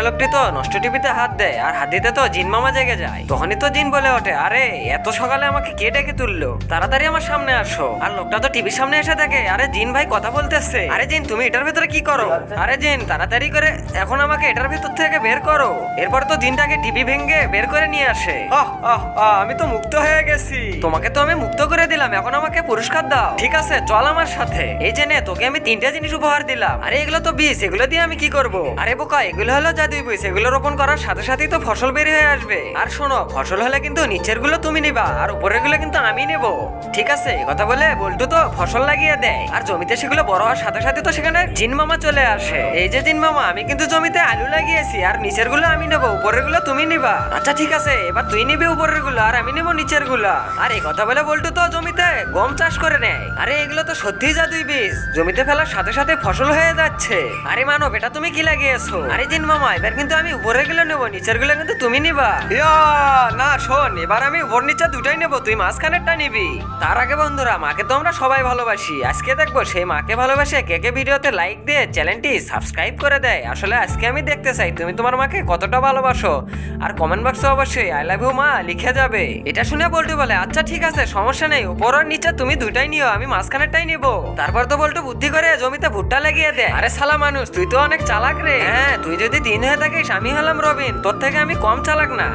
লোকটি তো নষ্ট টিভিতে হাত দেয় আর হাত দিতে তো জিন মামা জেগে যায়। তখনই তো জিন বলে ওঠে, আরে এত সকালে আমাকে কে ডেকে তুললো, তাড়াতাড়ি আমার সামনে আসো। আর লোকটা তো টিভির সামনে এসে দেখে, আরে জিন ভাই কথা বলতেছে। আরে জিন তুমি এটার ভেতরে কি করো? আরে জিন তাড়াতাড়ি করে এখন আমাকে এটার ভেতর থেকে বের করো। এরপর তো জিনটাকে টিভি ভেঙে বের করে নিয়ে আসে। আমি তো মুক্ত হয়ে গেছি, তোমাকে তো আমি মুক্ত করে দিলাম, এখন আমাকে পুরস্কার দাও। ঠিক আছে চল আমার সাথে। এই যে নে, তোকে আমি 3টা জিনিস উপহার দিলাম। আরে এগুলো তো বীজ, এগুলো দিয়ে আমি কি করব? আরে বোকা, এগুলো হলো জাদুই বীজ, এগুলো রোপণ করার সাথে সাথেই তো ফসল বের হয়ে আসবে। আর শোনো, ফসল হলে কিন্তু নিচের গুলো তুমি নিবা আর উপরের গুলো কিন্তু আমি নেব। ঠিক আছে? কথা বলে বল্টু তো ফসল লাগিয়ে দেয় আর জমিতে সেগুলো বড় হওয়ার সাথে সাথে তো সেখানে জিন মামা চলে আসে। এই যে জিন মামা, আমি কিন্তু জমিতে আলু লাগিয়েছি আর নিচের গুলো আমি নেবো, উপরের গুলো তুমি নিবা। আচ্ছা ঠিক আছে, এবার তুই নিবি উপরের গুলো আর আমি নেবো নিচের গুলা। আর এই কথা বলে বল্টু তো জমিতে গম চাষ করে নেয়। আরে এগুলো তো সত্যিই জাদুই বীজ, জমিতে ফেলার সাথে সাথে ফসল হয়ে যাচ্ছে। আরে মানব, এটা তুমি কি লাগিয়েছো? আরে জিন মামা, এবার কিন্তু আমি উপরের গুলো নেবো, নিচের গুলো কিন্তু তুমি নিবা। না শোন, এবার আমি উপর নিচে দুটাই নেবো, তুই মাঝখানেরটা নিবি। তার আগে বন্ধুরা, মাকে তো আমরা সবাই ভালোবাসি, আজকে দেখবো সেই মাকে ভালোবাসে কে কে ভিডিওতে লাইক দিয়ে চ্যানেলটি সাবস্ক্রাইব করে দেয়। আসলে আজকে আমি দেখতে চাই তুমি তোমার মাকে কতটা ভালোবাসো। আর কমেন্ট বক্সে অবশ্যই আই লাভ ইউ মা লিখে যাবে। এটা শুনে বল্টু বলে, আচ্ছা ঠিক আছে সমস্যা নেই, উপর আর নিচে তুমি দুইটাই নিও, আমি মাঝখানেরটাই নিবো। তারপর তো বল্টু বুদ্ধি করে জমিতে ভুট্টা লাগিয়ে দেয়। আরে শালা মানুষ, তুই তো অনেক চালাক রে। হ্যাঁ, তুই যদি 3 হয়ে থাকিস, আমি হলাম রবিন, তোর থেকে আমি কম চালাক না।